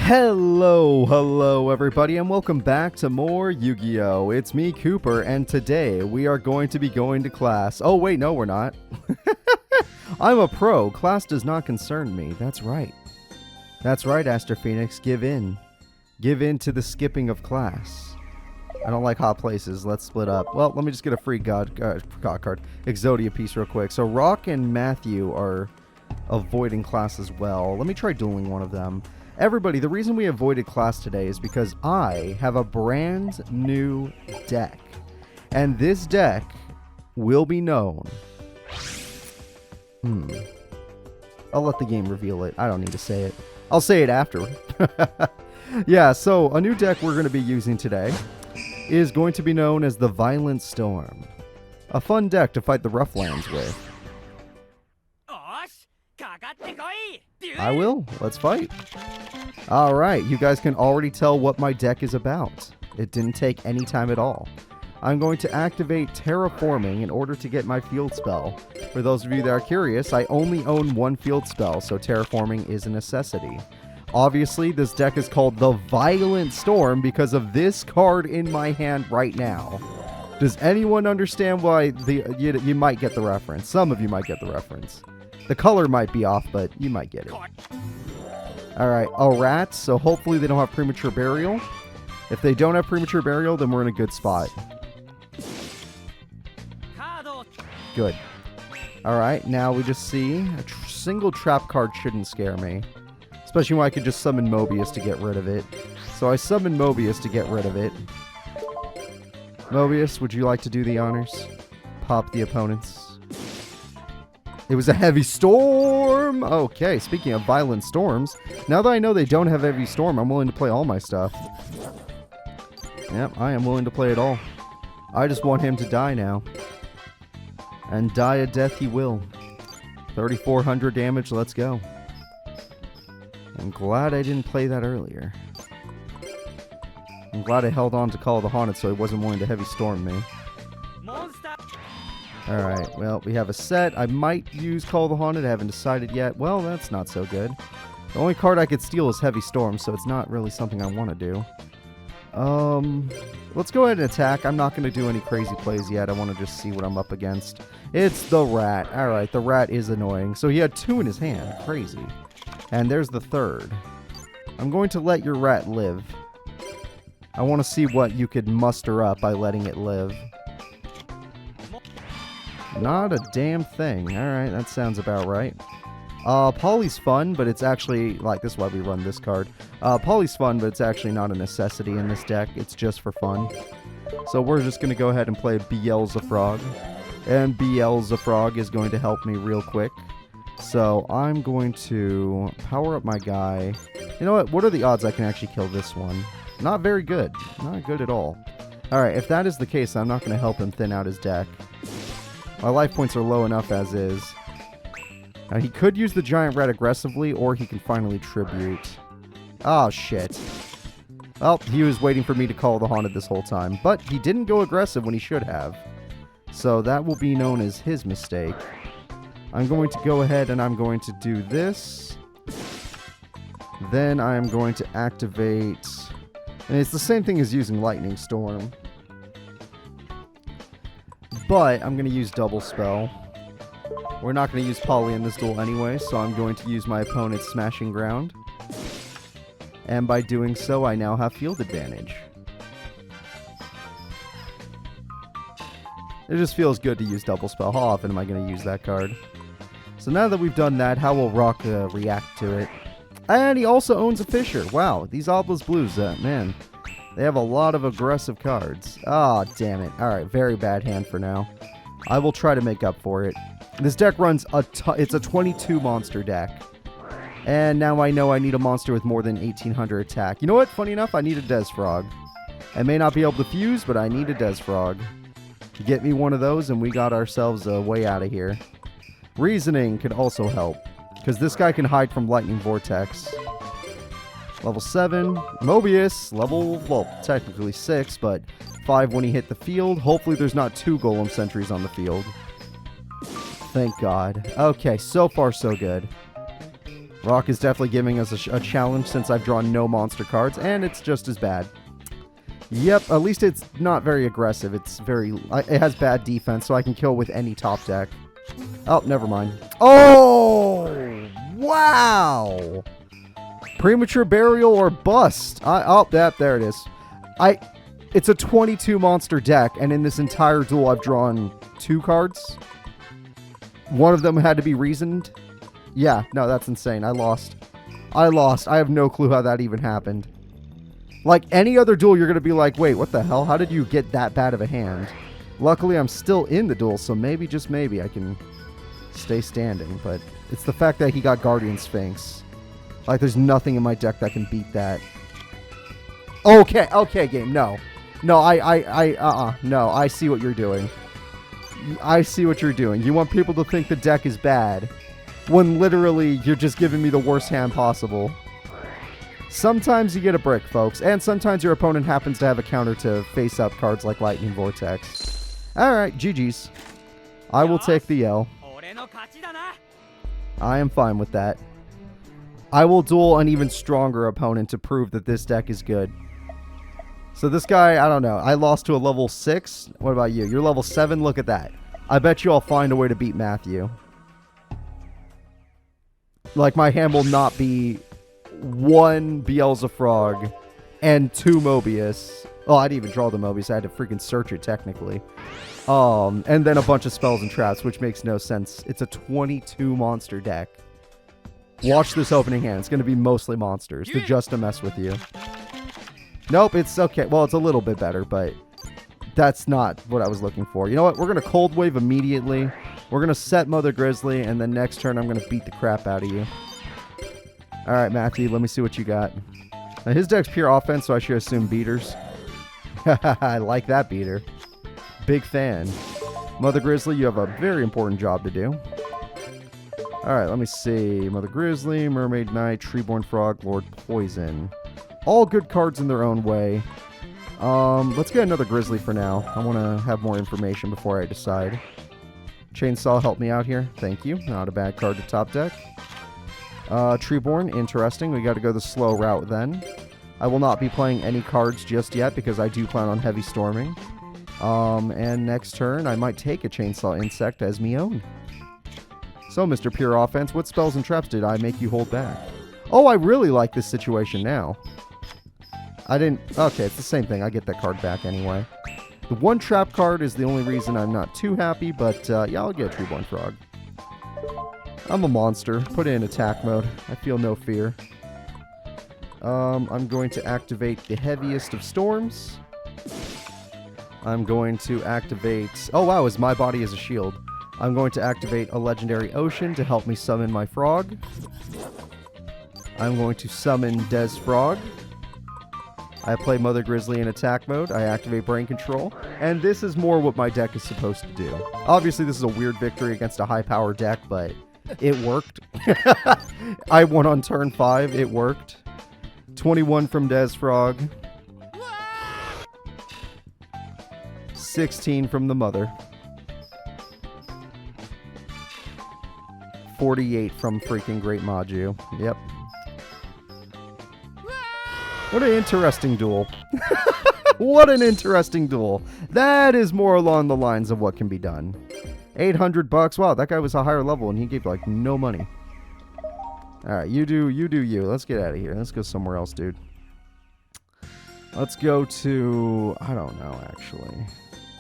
Hello everybody, and welcome back to more Yu-Gi-Oh! It's me, Cooper, and today we are going to be going to class. Oh wait, no we're not. I'm a pro. Class does not concern me. That's right. That's right, Aster Phoenix. Give in. Give in to the skipping of class. I don't like hot places. Let's split up. Well, let me just get a free God card. Exodia piece real quick. So Rock and Matthew are avoiding class as well. Let me try dueling one of them. Everybody, the reason we avoided class today is because I have a brand new deck. And this deck will be known. I'll let the game reveal it. I don't need to say it. I'll say it after. Yeah, so a new deck we're going to be using today is going to be known as the Violent Storm. A fun deck to fight the rough lands with. I will. Let's fight. Alright, you guys can already tell what my deck is about. It didn't take any time at all. I'm going to activate Terraforming in order to get my field spell. For those of you that are curious, I only own one field spell, so Terraforming is a necessity. Obviously, this deck is called the Violent Storm because of this card in my hand right now. Does anyone understand why you might get the reference? Some of you might get the reference. The color might be off, but you might get it. Alright, a rat, so hopefully they don't have Premature Burial. If they don't have Premature Burial, then we're in a good spot. Good. Alright, now we just see a single trap card shouldn't scare me. Especially when I could just summon Mobius to get rid of it. So I summon Mobius to get rid of it. Mobius, would you like to do the honors? Pop the opponents. It was a heavy storm! Okay, speaking of violent storms, now that I know they don't have heavy storm, I'm willing to play all my stuff. Yep, I am willing to play it all. I just want him to die now. And die a death he will. 3,400 damage, let's go. I'm glad I didn't play that earlier. I'm glad I held on to Call of the Haunted so he wasn't willing to heavy storm me. Alright, well, we have a set. I might use Call of the Haunted. I haven't decided yet. Well, that's not so good. The only card I could steal is Heavy Storm, so it's not really something I want to do. Let's go ahead and attack. I'm not going to do any crazy plays yet. I want to just see what I'm up against. It's the rat. Alright, the rat is annoying. So he had two in his hand. Crazy. And there's the third. I'm going to let your rat live. I want to see what you could muster up by letting it live. Not a damn thing. Alright, that sounds about right. Poly's fun, but it's actually, like, this is why we run this card. Poly's fun, but it's actually not a necessity in this deck. It's just for fun. So we're just going to go ahead and play Beelzefrog. And Beelzefrog is going to help me real quick. So I'm going to power up my guy. You know what? What are the odds I can actually kill this one? Not very good. Not good at all. Alright, if that is the case, I'm not going to help him thin out his deck. My life points are low enough as is. Now, he could use the giant rat aggressively, or he can finally tribute. Oh, shit. Well, he was waiting for me to call the Haunted this whole time. But he didn't go aggressive when he should have. So that will be known as his mistake. I'm going to go ahead and I'm going to do this. Then I'm going to activate... And it's the same thing as using Lightning Storm. But I'm going to use Double Spell. We're not going to use Poly in this duel anyway, so I'm going to use my opponent's Smashing Ground. And by doing so, I now have field advantage. It just feels good to use Double Spell. How often am I going to use that card? So now that we've done that, how will Rock react to it? And he also owns a Fisher. Wow, these Obelisk Blues, man. They have a lot of aggressive cards. Ah, oh, damn it. Alright, very bad hand for now. I will try to make up for it. This deck runs it's a 22 monster deck. And now I know I need a monster with more than 1800 attack. You know what? Funny enough, I need a Desfrog. I may not be able to fuse, but I need a Desfrog. Get me one of those and we got ourselves a way out of here. Reasoning could also help, because this guy can hide from Lightning Vortex. Level 7. Mobius, level, well, technically 6, but 5 when he hit the field. Hopefully there's not 2 Golem Sentries on the field. Thank God. Okay, so far so good. Rock is definitely giving us a challenge since I've drawn no monster cards, and it's just as bad. Yep, at least it's not very aggressive. It's it has bad defense, so I can kill with any top deck. Oh, never mind. Oh, wow. Premature Burial or Bust. There it is. It's a 22 monster deck, and in this entire duel, I've drawn 2 cards. One of them had to be reasoned. Yeah, no, that's insane. I lost. I have no clue how that even happened. Like any other duel, you're going to be like, wait, what the hell? How did you get that bad of a hand? Luckily, I'm still in the duel, so maybe, just maybe, I can stay standing. But it's the fact that he got Guardian Sphinx. Like, there's nothing in my deck that can beat that. Okay, game, no. No, no, I see what you're doing. I see what you're doing. You want people to think the deck is bad, when literally you're just giving me the worst hand possible. Sometimes you get a brick, folks, and sometimes your opponent happens to have a counter to face up cards like Lightning Vortex. Alright, GG's. I will take the L. I am fine with that. I will duel an even stronger opponent to prove that this deck is good. So this guy, I don't know. I lost to a level 6. What about you? You're level 7? Look at that. I bet you I'll find a way to beat Matthew. Like, my hand will not be 1 Beelzefrog and 2 Mobius. Oh, I didn't even draw the Mobius. I had to freaking search it, technically. And then a bunch of spells and traps, which makes no sense. It's a 22 monster deck. Watch this opening hand. It's going to be mostly monsters. They're just to mess with you. Nope, it's okay. Well, it's a little bit better, but that's not what I was looking for. You know what? We're going to Cold Wave immediately. We're going to set Mother Grizzly, and then next turn I'm going to beat the crap out of you. Alright, Matthew, let me see what you got. Now, his deck's pure offense, so I should assume beaters. I like that beater. Big fan. Mother Grizzly, you have a very important job to do. Alright, let me see. Mother Grizzly, Mermaid Knight, Treeborn Frog, Lord Poison. All good cards in their own way. Let's get another Grizzly for now. I want to have more information before I decide. Chainsaw, help me out here. Thank you. Not a bad card to top deck. Treeborn, interesting. We got to go the slow route then. I will not be playing any cards just yet because I do plan on heavy storming. And next turn, I might take a Chainsaw Insect as me own. So, Mr. Pure Offense, what spells and traps did I make you hold back? Oh, I really like this situation now. I didn't... Okay, it's the same thing. I get that card back anyway. The 1 trap card is the only reason I'm not too happy, but yeah, I'll get a Treeborn Frog. I'm a monster. Put it in attack mode. I feel no fear. I'm going to activate the heaviest of storms. I'm going to activate... Oh, wow, is my body as a shield. I'm going to activate a legendary ocean to help me summon my frog. I'm going to summon Des Frog. I play Mother Grizzly in attack mode. I activate Brain Control. And this is more what my deck is supposed to do. Obviously, this is a weird victory against a high-power deck, but it worked. I won on turn 5. It worked. 21 from Des Frog. 16 from the Mother. 48 from freaking Great Maju. Yep. What an interesting duel. What an interesting duel. That is more along the lines of what can be done. 800 bucks. Wow, that guy was a higher level and he gave like no money. Alright, you do you. Let's get out of here. Let's go somewhere else, dude. Let's go to... I don't know, actually.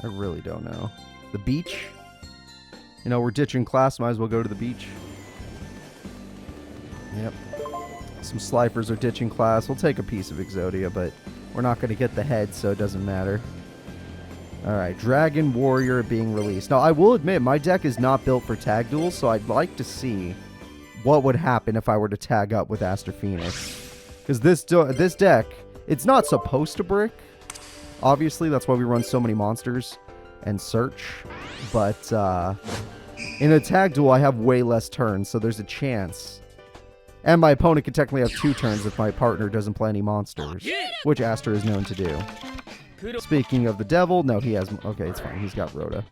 I really don't know. The beach? You know, we're ditching class. Might as well go to the beach. Yep. Some Slifers are ditching class. We'll take a piece of Exodia, but we're not going to get the head, so it doesn't matter. Alright, Dragon Warrior being released. Now, I will admit, my deck is not built for tag duels, so I'd like to see what would happen if I were to tag up with Aster Phoenix. Because this deck, it's not supposed to brick. Obviously, that's why we run so many monsters and search. But in a tag duel, I have way less turns, so there's a chance. And my opponent can technically have 2 turns if my partner doesn't play any monsters, which Aster is known to do. Speaking of the devil, no, he has... Okay, it's fine. He's got Rhoda.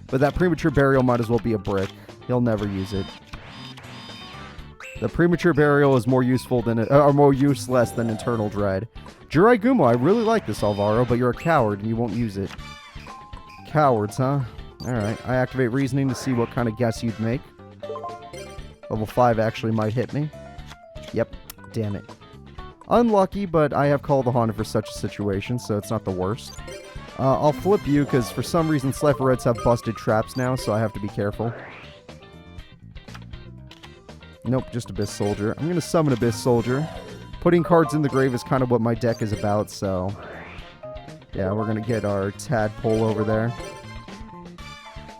But that Premature Burial might as well be a brick. He'll never use it. The Premature Burial is more useful than or more useless than Eternal Dread. Jiraigumo, I really like this, Alvaro, but you're a coward and you won't use it. Cowards, huh? Alright, I activate Reasoning to see what kind of guess you'd make. Level 5 actually might hit me. Yep, damn it. Unlucky, but I have Call the Haunted for such a situation, so it's not the worst. I'll flip you, because for some reason Slifer Reds have busted traps now, so I have to be careful. Nope, just Abyss Soldier. I'm going to summon Abyss Soldier. Putting cards in the grave is kind of what my deck is about, so... yeah, we're going to get our Tadpole over there.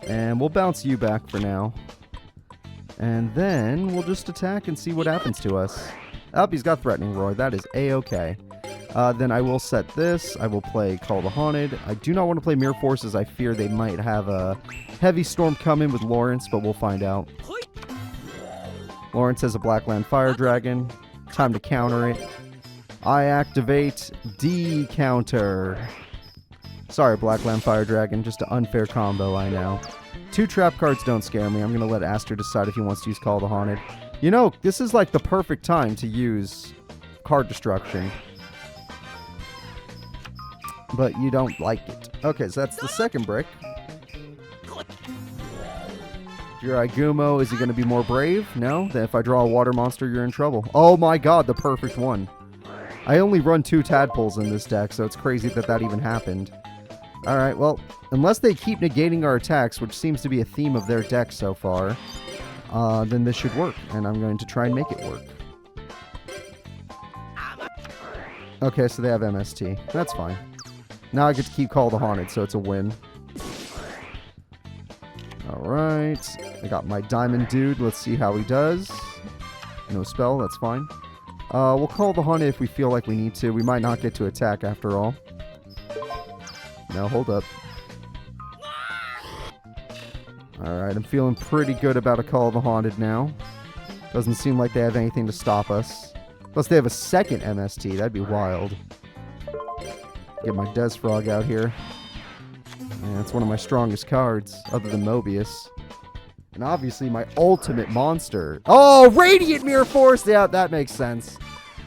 And we'll bounce you back for now. And then we'll just attack and see what happens to us. Oh, he's got Threatening Roar. That is A-okay. Then I will set this. I will play Call the Haunted. I do not want to play Mirror Forces. I fear they might have a Heavy Storm come in with Lawrence, but we'll find out. Lawrence has a Blackland Fire Dragon. Time to counter it. I activate D-Counter. Sorry, Blackland Fire Dragon. Just an unfair combo, I know. 2 trap cards don't scare me. I'm going to let Aster decide if he wants to use Call the Haunted. You know, this is like the perfect time to use card destruction. But you don't like it. Okay, so that's the second brick. Jiraigumo, is he going to be more brave? No? Then if I draw a water monster, you're in trouble. Oh my god, the perfect one. I only run 2 tadpoles in this deck, so it's crazy that that even happened. Alright, well, unless they keep negating our attacks, which seems to be a theme of their deck so far, then this should work, and I'm going to try and make it work. Okay, so they have MST. That's fine. Now I get to keep Call the Haunted, so it's a win. Alright, I got my Diamond Dude. Let's see how he does. No spell, that's fine. We'll Call the Haunted if we feel like we need to. We might not get to attack after all. No, hold up. Alright, I'm feeling pretty good about a Call the Haunted now. Doesn't seem like they have anything to stop us. Plus they have a second MST, that'd be wild. Get my Desfrog out here. Yeah, it's one of my strongest cards, other than Mobius. And obviously my ultimate monster. Oh, Radiant Mirror Force! Yeah, that makes sense.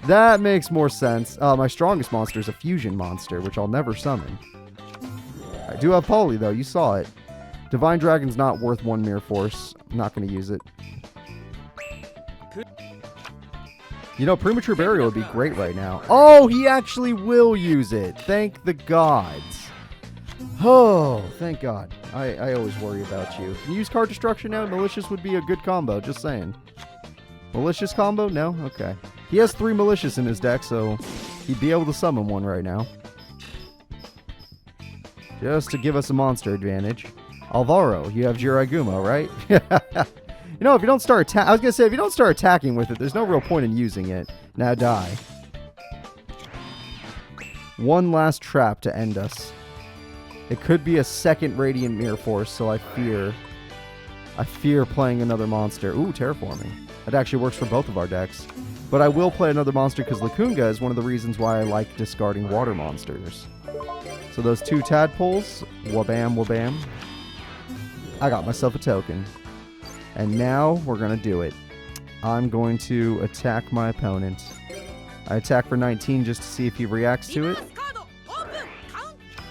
That makes more sense. My strongest monster is a fusion monster, which I'll never summon. I do have Poly, though. You saw it. Divine Dragon's not worth 1 Mirror Force. I'm not going to use it. You know, Premature Burial would be great right now. Oh, he actually will use it. Thank the gods. Oh, thank God. I always worry about you. Can you use card destruction now? Malicious would be a good combo, just saying. Malicious combo? No? Okay. He has 3 Malicious in his deck, so he'd be able to summon one right now. Just to give us a monster advantage. Alvaro, you have Jiraigumo, right? You know, if you don't start I was going to say, if you don't start attacking with it, there's no real point in using it. Now die. One last trap to end us. It could be a second Radiant Mirror Force, so I fear playing another monster. Ooh, Terraforming. That actually works for both of our decks. But I will play another monster because Lacunga is one of the reasons why I like discarding water monsters. So those 2 tadpoles, wabam, wabam. I got myself a token. And now we're going to do it. I'm going to attack my opponent. I attack for 19 just to see if he reacts to it.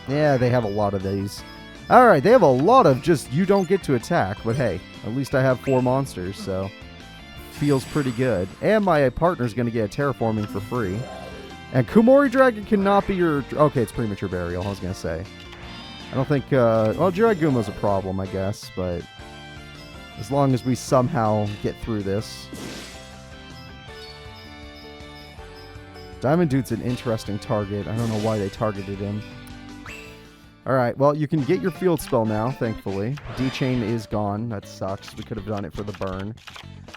Yeah, they have a lot of these. Alright, they have a lot of just you don't get to attack. But hey, at least I have 4 monsters, so feels pretty good. And my partner's going to get a Terraforming for free. And Kumori Dragon cannot be your... Okay, it's Premature Burial, I was going to say. I don't think... well, Jiraigumo's a problem, I guess, but... as long as we somehow get through this. Diamond Dude's an interesting target. I don't know why they targeted him. Alright, well, you can get your field spell now, thankfully. D-Chain is gone. That sucks. We could have done it for the burn.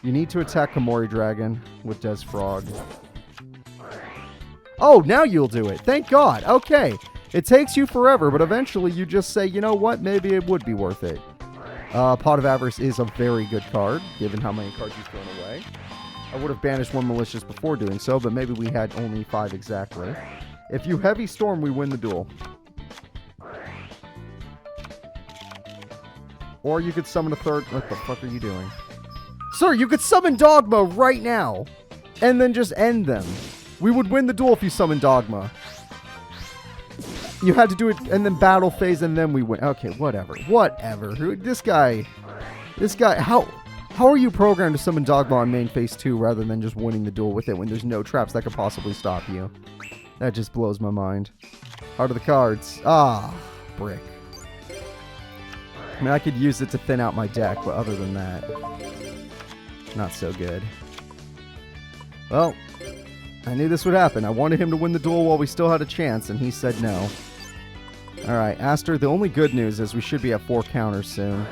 You need to attack Kumori Dragon with Desfrog. Oh, now you'll do it. Thank God. Okay. It takes you forever, but eventually you just say, you know what? Maybe it would be worth it. Pot of Avarice is a very good card, given how many cards you've thrown away. I would have banished 1 Malicious before doing so, but maybe we had only 5 exactly. If you Heavy Storm, we win the duel. Or you could summon a third... What the fuck are you doing? Sir, you could summon Dogma right now. And then just end them. We would win the duel if you summoned Dogma. You had to do it and then battle phase and then we win. Okay, whatever. Whatever. This guy, how are you programmed to summon Dogma on main phase 2 rather than just winning the duel with it when there's no traps that could possibly stop you? That just blows my mind. Heart of the cards. Ah, brick. I mean, I could use it to thin out my deck, but other than that, not so good. Well, I knew this would happen. I wanted him to win the duel while we still had a chance, and he said no. Alright, Aster, the only good news is we should be at 4 counters soon.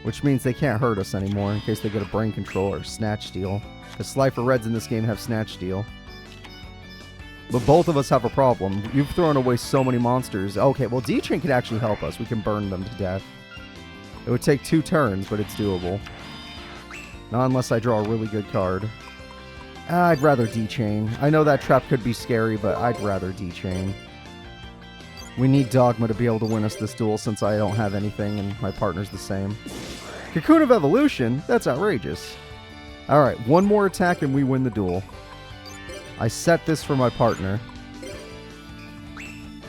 Which means they can't hurt us anymore in case they get a brain control or snatch steal. Because Slifer Reds in this game have snatch steal. But both of us have a problem. You've thrown away so many monsters. Okay, well, D-Chain could actually help us. We can burn them to death. It would take 2 turns, but it's doable. Not unless I draw a really good card. I'd rather D-Chain. I know that trap could be scary, but I'd rather D-Chain. We need Dogma to be able to win us this duel since I don't have anything and my partner's the same. Cocoon of Evolution? That's outrageous. Alright, one more attack and we win the duel. I set this for my partner.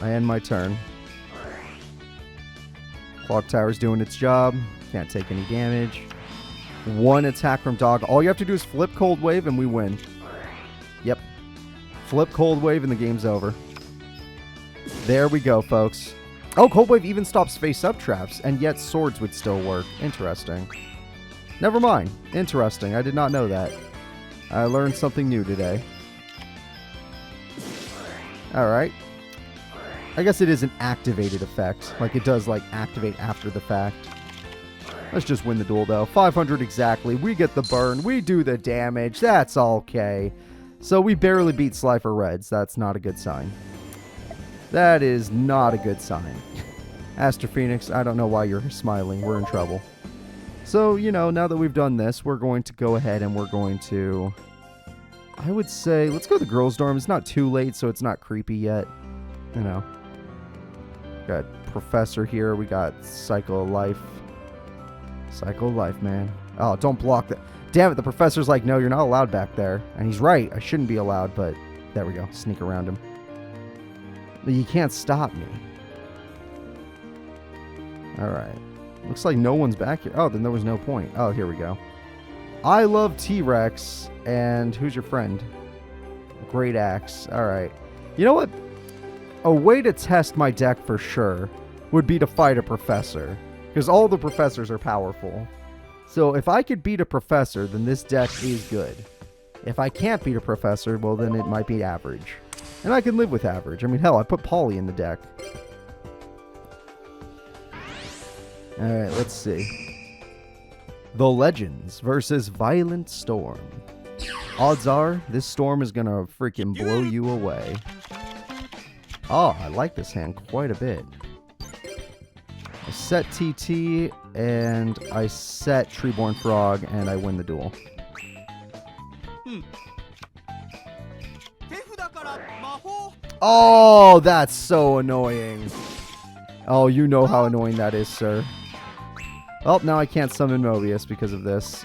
I end my turn. Clock Tower's doing its job. Can't take any damage. 1 attack from Dog. All you have to do is flip Cold Wave and we win. Yep. Flip Cold Wave and the game's over. There we go, folks. Oh, Cold Wave even stops face-up traps, and yet swords would still work. Interesting. Never mind. Interesting. I did not know that. I learned something new today. Alright. I guess it is an activated effect. Like, it does, like, activate after the fact. Let's just win the duel, though. 500 exactly. We get the burn. We do the damage. That's okay. So we barely beat Slifer Reds. That's not a good sign. That is not a good sign. Aster Phoenix, I don't know why you're smiling. We're in trouble. So, you know, now that we've done this, we're going to go ahead and we're going to... I would say, let's go to the Girls' Dorm. It's not too late, so it's not creepy yet. You know. Got Professor here. We got Cycle of Life. Cycle of Life, man. Oh, don't block that. Damn it, the Professor's like, no, you're not allowed back there. And he's right. I shouldn't be allowed, but there we go. Sneak around him. But you can't stop me. Alright. Looks like no one's back here. Oh, then there was no point. Oh, here we go. I love T-Rex. And who's your friend? Great Axe. Alright. You know what? A way to test my deck for sure would be to fight a Professor. Because all the Professors are powerful. So if I could beat a Professor, then this deck is good. If I can't beat a Professor, well then it might be average. And I can live with average. I mean, hell, I put Polly in the deck. Alright, let's see. The Legends versus Violent Storm. Odds are, this storm is gonna freaking blow you away. Oh, I like this hand quite a bit. I set TT, and I set Treeborn Frog, and I win the duel. Oh, that's so annoying. Oh, you know how annoying that is, sir. Well, now I can't summon Mobius because of this.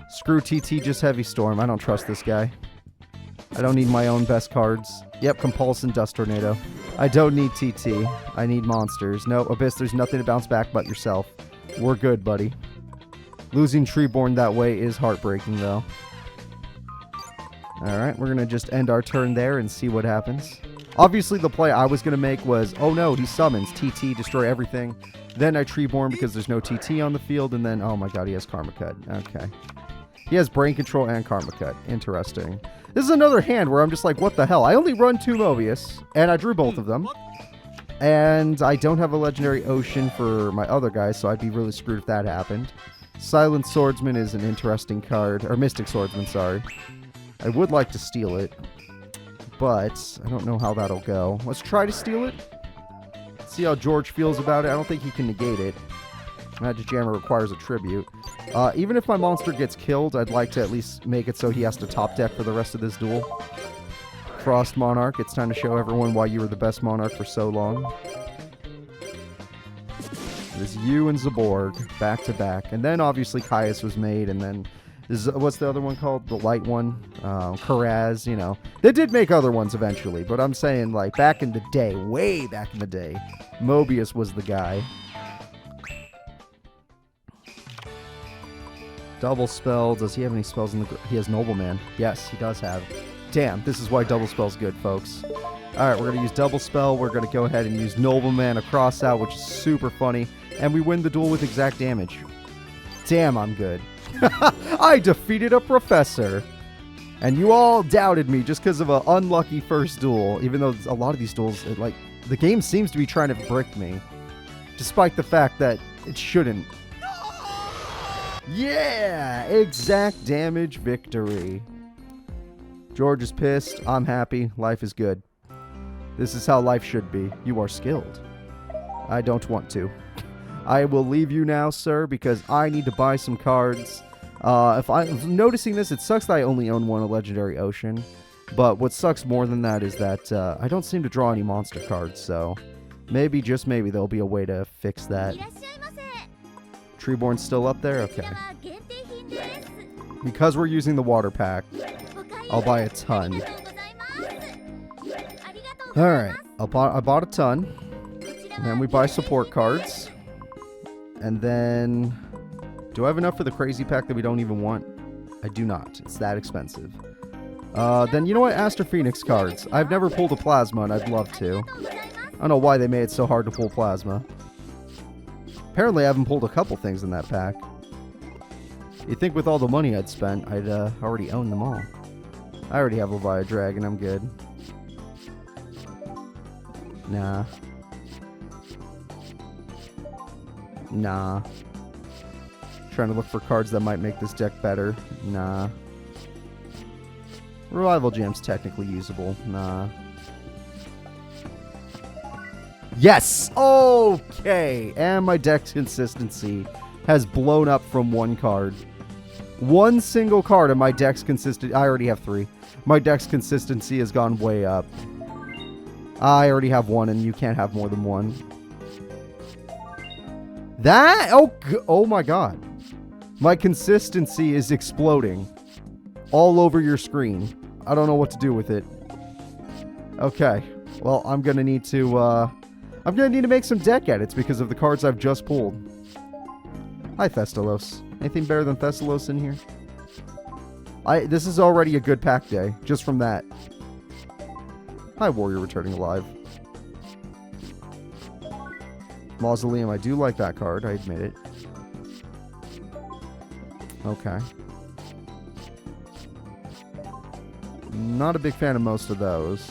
Screw TT, just Heavy Storm. I don't trust this guy. I don't need my own best cards. Yep, Compulsion, Dust Tornado. I don't need TT. I need monsters. No, Abyss, there's nothing to bounce back but yourself. We're good, buddy. Losing Treeborn that way is heartbreaking, though. Alright, we're going to just end our turn there and see what happens. Obviously, the play I was going to make was, oh no, he summons. TT, destroy everything. Then I Treeborn because there's no TT on the field. And then, oh my god, he has Karma Cut. Okay. He has Brain Control and Karma Cut. Interesting. This is another hand where I'm just like, what the hell? I only run 2 Mobius, and I drew both of them. And I don't have a Legendary Ocean for my other guys, so I'd be really screwed if that happened. Silent Swordsman is an interesting card. Or Mystic Swordsman, sorry. I would like to steal it, but I don't know how that'll go. Let's try to steal it. See how George feels about it. I don't think he can negate it. Magic Jammer requires a tribute. Even if my monster gets killed, I'd like to at least make it so he has to top deck for the rest of this duel. Frost Monarch, it's time to show everyone why you were the best Monarch for so long. This you and Zaborg, back to back. And then obviously Caius was made, and then what's the other one called? The light one? Karaz, you know. They did make other ones eventually, but I'm saying, like, back in the day, way back in the day, Mobius was the guy. Double spell. Does he have any spells in the... He has Nobleman. Yes, he does have. Damn, this is why double spell's good, folks. Alright, we're going to use double spell. We're going to go ahead and use Nobleman across out, which is super funny. And we win the duel with exact damage. Damn, I'm good. I defeated a professor. And you all doubted me just because of an unlucky first duel. Even though a lot of these duels, like, the game seems to be trying to brick me. Despite the fact that it shouldn't. Yeah! Exact damage victory. George is pissed. I'm happy. Life is good. This is how life should be. You are skilled. I don't want to. I will leave you now, sir, because I need to buy some cards. If I'm noticing this, it sucks that I only own one Legendary Ocean. But what sucks more than that is that I don't seem to draw any monster cards, so maybe, just maybe, there'll be a way to fix that. Treeborn's still up there? Okay. Because we're using the water pack, I'll buy a ton. Alright, I bought a ton. And then we buy support cards. And then... Do I have enough for the crazy pack that we don't even want? I do not. It's that expensive. Then, you know what? Aster Phoenix cards. I've never pulled a Plasma, and I'd love to. I don't know why they made it so hard to pull Plasma. Apparently, I haven't pulled a couple things in that pack. You'd think with all the money I'd spent, I'd already own them all. I already have Leviathan Dragon. I'm good. Nah. Nah. Trying to look for cards that might make this deck better. Nah. Revival Jam's technically usable. Nah. Yes! Okay! And my deck's consistency has blown up from one card. One single card and my deck's consistency... I already have 3. My deck's consistency has gone way up. I already have 1 and you can't have more than 1. That... Oh my god. My consistency is exploding. All over your screen. I don't know what to do with it. Okay. Well, I'm gonna need to, I'm gonna need to make some deck edits because of the cards I've just pulled. Hi, Thestalos. Anything better than Thestalos in here? This is already a good pack day, just from that. Hi, Warrior Returning Alive. Mausoleum, I do like that card, I admit it. Okay. Not a big fan of most of those.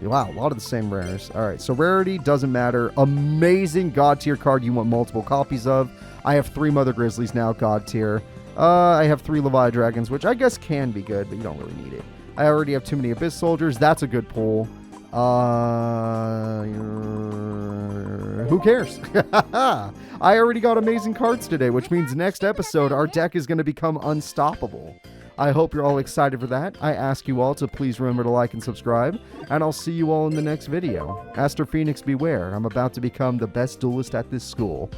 Wow, a lot of the same rares. Alright, so rarity doesn't matter. Amazing God tier card you want multiple copies of. I have 3 Mother Grizzlies now, God tier. I have 3 Leviathan Dragons, which I guess can be good, but you don't really need it. I already have too many Abyss Soldiers. That's a good pull. Who cares? I already got amazing cards today, which means next episode our deck is going to become unstoppable. I hope you're all excited for that. I ask you all to please remember to like and subscribe, and I'll see you all in the next video. Aster Phoenix beware, I'm about to become the best duelist at this school.